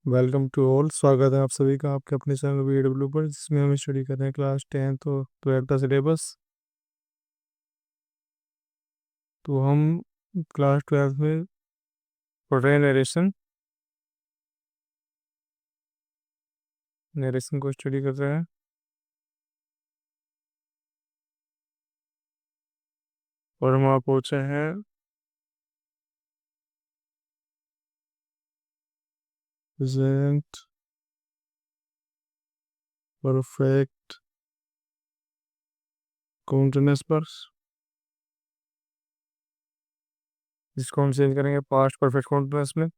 Welcome to all. स्वागत है आप सभी का आपके अपने चैनल वीडब्ल्यू पर, जिसमें हम स्टडी कर रहे हैं क्लास 10 और 12 का सिलेबस। तो हम क्लास 12 में पढ़ रहे हैं नरेशन नरेशन को स्टडी कर रहे हैं। और हम वहाँ पहुँचे हैं प्रेजेंट परफेक्ट कॉन्टिन्यूअस पर, जिसको हम चेंज करेंगे पास्ट परफेक्ट कॉन्टिन्यूअस में।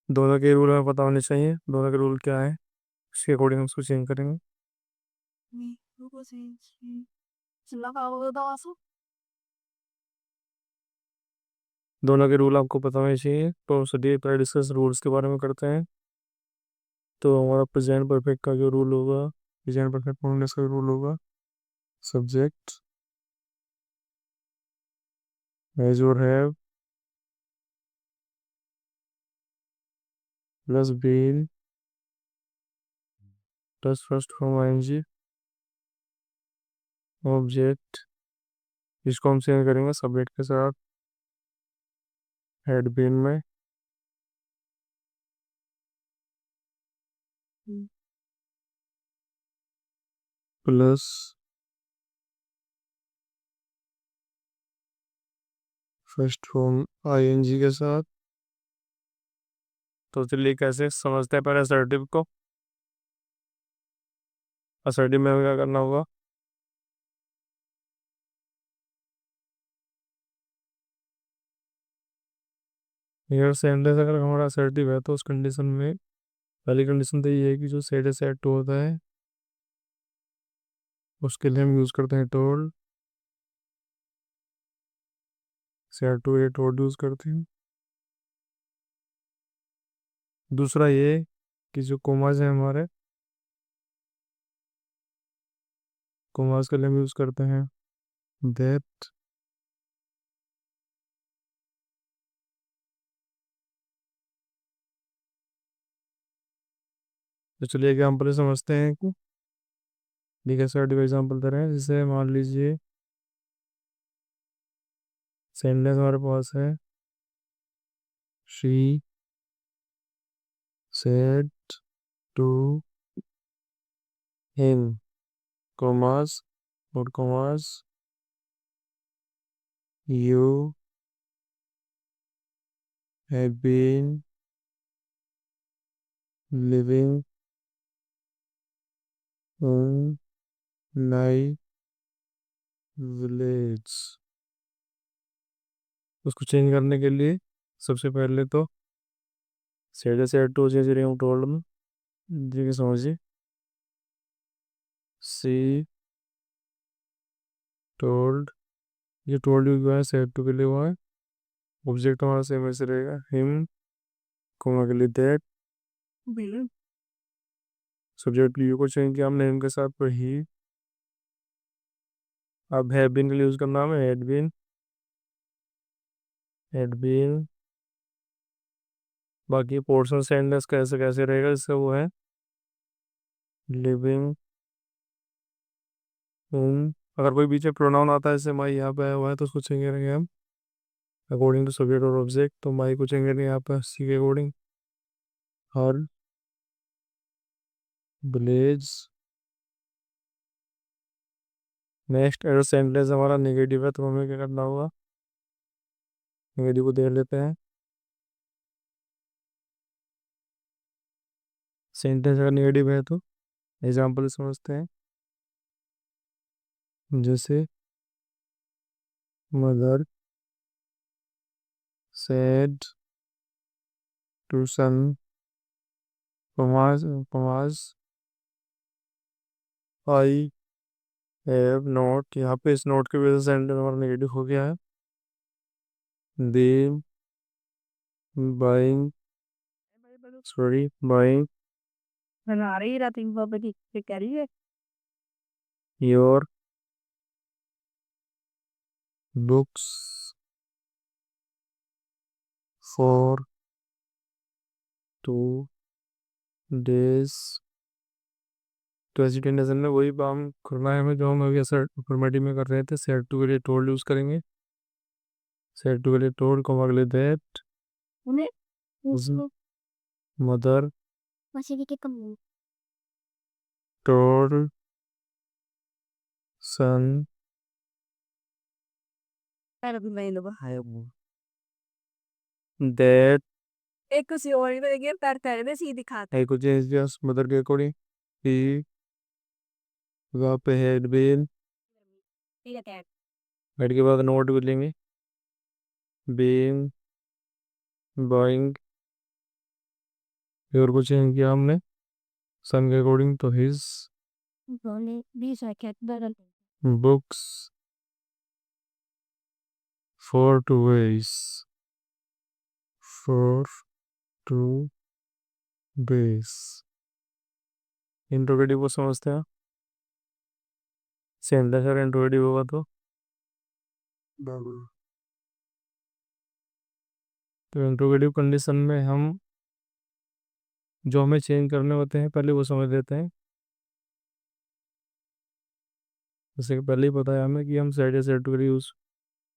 दोनों के रूल हमें पता होने चाहिए, दोनों के रूल क्या है, उसके अकॉर्डिंग हम उसको चेंज करेंगे। 你如果是去지나가다 दोनों के रूल आपको पता होने चाहिए, तो चलिए पहले डिस्कस रूल्स के बारे में करते हैं। तो हमारा प्रेजेंट परफेक्ट का जो रूल होगा, प्रेजेंट परफेक्ट कॉन्टिन्यूअस का रूल होगा, सब्जेक्ट हैज और have plus been plus first form ING object, इसको हम चेंज करेंगे सब्जेक्ट के साथ हैड बीन में प्लस फर्स्ट फॉर्म आईएनजी के साथ। तो चलिए कैसे समझते हैं पहले असर्टिव को। असर्टिव में हमें क्या करना होगा, यार सेंटेंस अगर हमारा असर्टिव है तो उस कंडीशन में पहली कंडीशन तो ये है कि जो सेड सेट टू होता है उसके लिए हम यूज़ करते हैं टोल्ड। सेट टू ये टोल्ड यूज़ करते हैं। दूसरा ये कि जो कोमाज है हमारे, कोमाज के लिए हम यूज़ करते हैं दैट। तो चलिए एग्जाम्पल समझते हैं कि ठीक है सर, एग्जाम्पल दे रहे हैं। जैसे मान लीजिए सेंटेंस हमारे पास है, she said to him, commerce और commerce, you have been living in नाई विलेज। उसको चेंज करने के लिए सबसे पहले तो सेड टू चेंज रही हूँ टोल्ड में, जी समझिए। सी टोल्ड, ये टोल्ड यू हुआ है, सेड टू के लिए हुआ है। ऑब्जेक्ट हमारा सेम ऐसे रहेगा, हिम कोमा के लिए दैट। सब्जेक्ट यू को चेंज किया हमने हिम के साथ, पर ही। अब हैव बीन के लिए यूज करना है हैड बीन। हैड बीन बाकी पोर्शन सेंटेंस कैसे कैसे रहेगा, इससे वो है लिविंग इन। अगर कोई बीच में प्रोनाउन आता है, जैसे माई यहाँ पे आया हुआ है, तो उसको चेंज करेंगे हम अकॉर्डिंग टू सब्जेक्ट और ऑब्जेक्ट। तो माई को चेंज करेंगे यहाँ पे सी के अकॉर्डिंग, हर विलेज। नेक्स्ट अगर सेंटेंस हमारा नेगेटिव है तो हमें क्या करना होगा, नेगेटिव को देख लेते हैं। सेंटेंस अगर नेगेटिव है तो एग्जाम्पल समझते हैं। जैसे मदर सेड टू सन, कमाज आई हैव नॉट, यहाँ पे इस नोट की वजह से सेंटेंस हमारा नेगेटिव हो गया है। दे बाइंग, सॉरी बाइंग बना रही रात एक बाबा की कह रही है। Your books for 2 days। तो ऐसी कंडीशन में वही काम करना है हमें जो हम अभी ऐसा अफर्मेटिव में कर रहे थे। सेड टू के लिए टोल्ड यूज करेंगे। सेड टू के लिए टोल्ड, कॉमा के लिए दैट उन्हें उसको मदर मछली के कम टोल्ड सन पैर भी नहीं लगा दैट एक किसी और ही तो एक पैर पैर में सीधी खाते है कुछ जस्ट मदर के अकॉर्डिंग ही वहाँ पे हैड बीन। ठीक है हेड के बाद नोट भी लेंगे। बीइंग बाइंग और कुछ चेंज किया हमने सन के अकॉर्डिंग तो हिज बोले 20 सेकंड बदल books for 2 days। For 2 days interrogative को समझते हैं। सेंटेंस अगर इंट्रोगेटिव होगा तो इंट्रोगेटिव कंडीशन में हम जो हमें चेंज करने होते हैं पहले वो समझ लेते हैं। जैसे कि पहले ही बताया हमें कि हम सेड या सेड टू के लिए यूज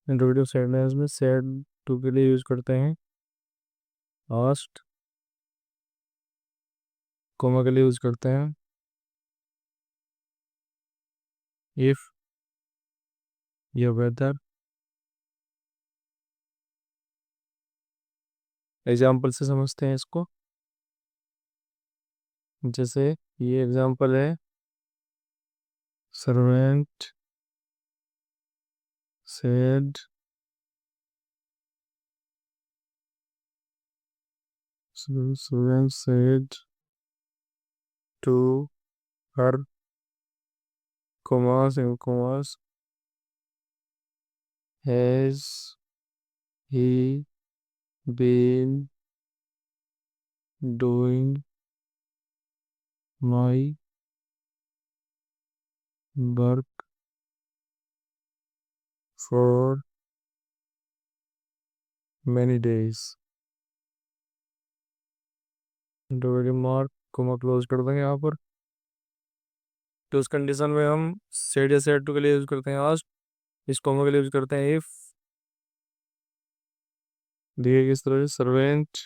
इंट्रोगेटिव सेंटेंस में सेड टू के लिए यूज करते हैं। आस्ट कोमा के लिए यूज करते हैं इफ या वेदर। एग्जाम्पल से समझते हैं इसको। जैसे ये एग्जाम्पल है servant said servant said to her commas and commas has he been doing my work for many days। Interrogative mark comma close कर देंगे यहाँ पर। तो उस कंडीशन में हम सेड या सेड टू के लिए यूज करते हैं आस्ट। इस कोमा के लिए यूज करते हैं इफ। दिए किस तरह से सर्वेंट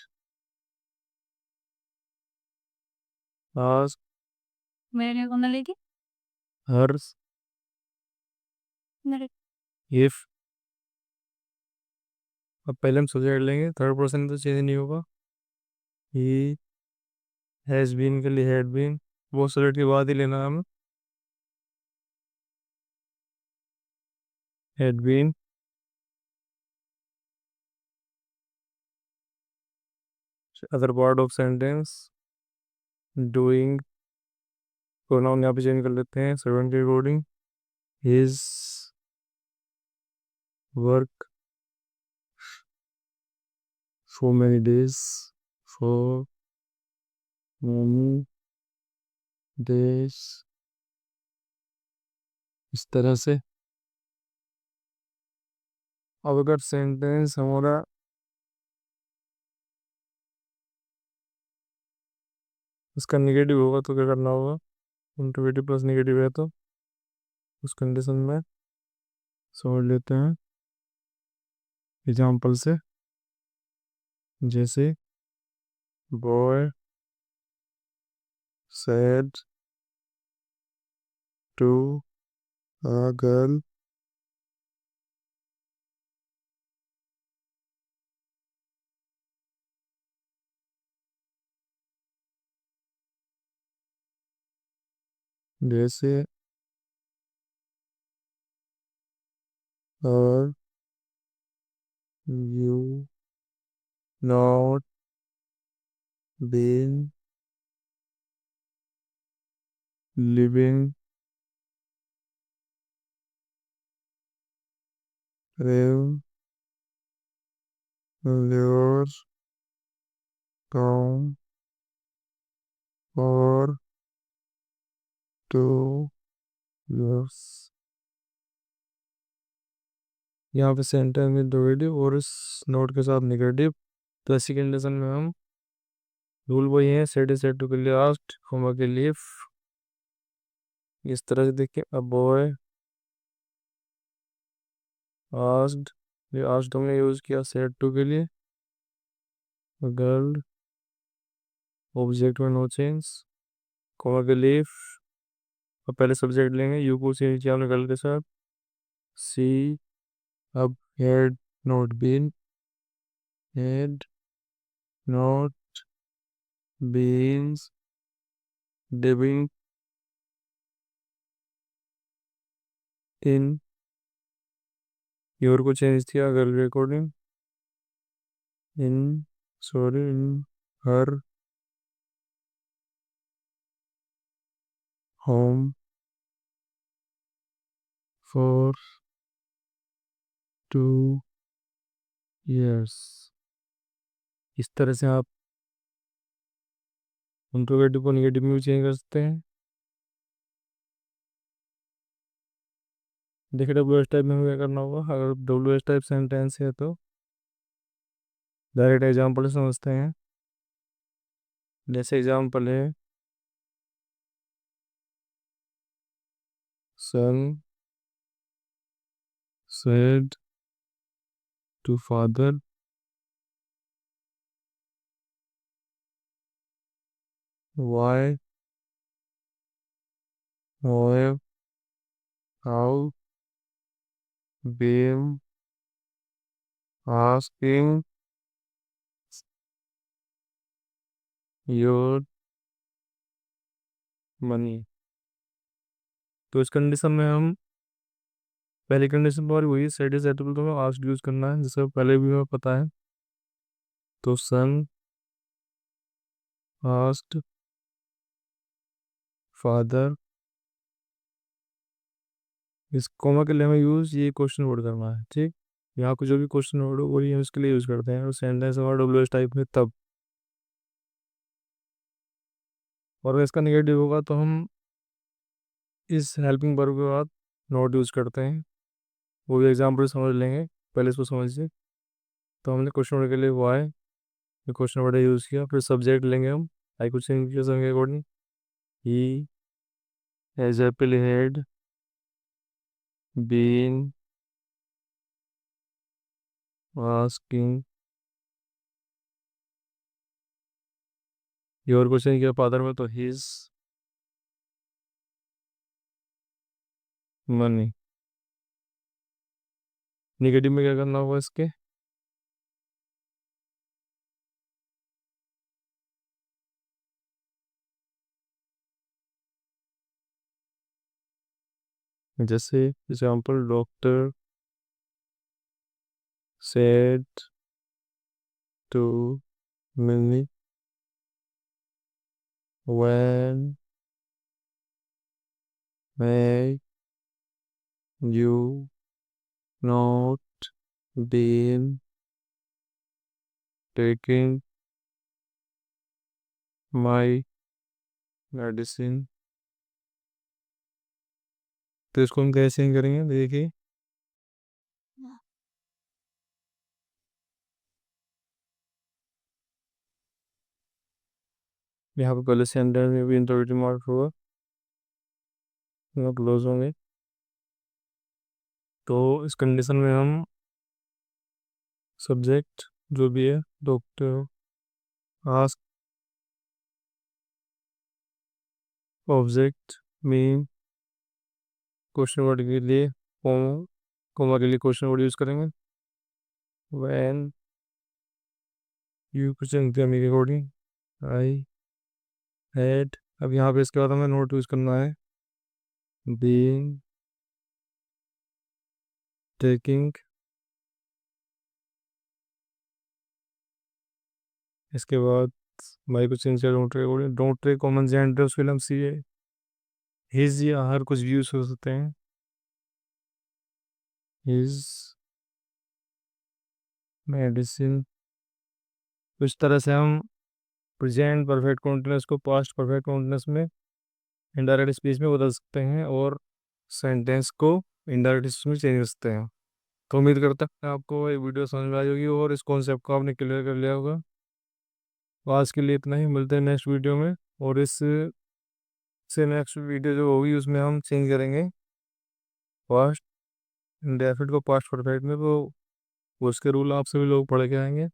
आस्क मेरे को ना लेके हर मेरे इफ। अब पहले हम सब्जेक्ट लेंगे थर्ड पर्सन तो चेंज नहीं होगा। ही हैज बीन के लिए हैड बीन वो सब्जेक्ट के बाद ही लेना है हमें। Had been other part of sentence doing pronoun यहाँ पे चेंज कर लेते हैं सर्वेंट के according. His work for many days for many days इस तरह से। अब अगर सेंटेंस हमारा उसका निगेटिव होगा तो क्या करना होगा। इंटरोगेटिव प्लस निगेटिव है तो उस कंडीशन में समझ लेते हैं एग्जाम्पल से। जैसे boy said to a girl जैसे और you not been living in your town for 2 years। यहाँ पे सेंटर में नेगेटिव और इस नोट के साथ नेगेटिव। तो ऐसी कंडीशन में हम रूल वही है, सेट इज सेट टू के लिए आस्क्ड, कॉमा के लिए इस तरह से देखिए, अ बॉय आस्क्ड, ये आस्क्ड हमने यूज किया सेट टू के लिए। गर्ल ऑब्जेक्ट में नो चेंज, कॉमा के लिए अब पहले सब्जेक्ट लेंगे, यू को चेंज किया हमने गर्ल के साथ। सी अब had not been, had not beens living in, your को चेंज किया गर्ल के according, in sorry in her home for 2 years। इस तरह से आप इंट्रोगेटिव को निगेटिव में भी चेंज कर सकते हैं। देखिए डब्ल्यू एस टाइप में हमें क्या करना होगा, अगर डब्ल्यू एस टाइप सेंटेंस है तो डायरेक्ट एग्जाम्पल समझते हैं। जैसे एग्जाम्पल है, son said to father, why have how been asking your money। तो इस कंडीशन में हम पहली कंडीशन हमारी वही सेट इज एटेबल, तो हमें आस्क्ड यूज करना है, जैसे पहले भी हमें पता है। तो सन आस्क्ड फादर, इस कॉमा के लिए हमें यूज ये क्वेश्चन वर्ड करना है, ठीक। यहाँ को जो भी क्वेश्चन वर्ड हो वही हम इसके लिए यूज करते हैं, और सेंटेंस हमारा डब्ल्यू एस टाइप में तब। और अगर इसका निगेटिव होगा तो हम इस हेल्पिंग वर्ब के बाद नॉट यूज करते हैं। वो भी एग्जाम्पल समझ लेंगे, पहले इसको समझिए। तो हमने क्वेश्चन वर्ड के लिए वाई, ये क्वेश्चन वर्ड यूज़ किया, फिर सब्जेक्ट लेंगे हम, आई कुछ के according, he has happily had been asking your question किया फादर में, तो हिज मनी। निगेटिव में क्या करना होगा इसके, जैसे example doctor said to Mini when may you not been taking my medicine। तो इसको हम कैसे करेंगे देखिए, यहाँ पे पहले सेंटर में भी इंटरोगेटिव मार्क होगा, क्लोज होंगे। तो इस कंडीशन में हम सब्जेक्ट जो भी है doctor ask, object mean, question word के लिए कॉमा, कॉमा के लिए क्वेश्चन वर्ड यूज करेंगे, व्हेन यू क्वेश्चन दिया मेरे अकॉर्डिंग, आई हैड, अब यहाँ पे इसके बाद हमें नोट यूज करना है, बीइंग टेकिंग, इसके बाद माई को चेंज किया डोंट रे, डोंट रे कॉमन जेंडर फिल्म सी है, हिज या हर कुछ भी यूज हो सकते हैं, हिज मेडिसिन। तो इस तरह से हम प्रेजेंट परफेक्ट कॉन्टिन्यूस को पास्ट परफेक्ट कॉन्टिन्यूस में इनडायरेक्ट स्पीच में बदल सकते हैं, और सेंटेंस को इनडायरेक्ट स्पीच में चेंज कर सकते हैं। तो उम्मीद करता है आपको ये वीडियो समझ में आई होगी और इस कॉन्सेप्ट को आपने क्लियर कर लिया होगा। तो आज के लिए इतना ही, मिलते हैं नेक्स्ट वीडियो में। और इस से नेक्स्ट वीडियो जो होगी उसमें हम चेंज करेंगे पास्ट इंडेफिनिट को पास्ट परफेक्ट में। तो उसके रूल आप सभी लोग पढ़ के आएंगे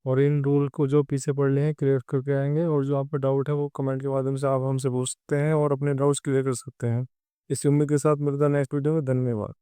और इन रूल को जो पीछे पढ़ लिए हैं क्लियर करके आएंगे। और जो आपका डाउट है वो कमेंट के माध्यम से आप हमसे पूछ सकते हैं और अपने डाउट्स क्लियर कर सकते हैं। इसी उम्मीद के साथ मिलता है नेक्स्ट वीडियो में। धन्यवाद।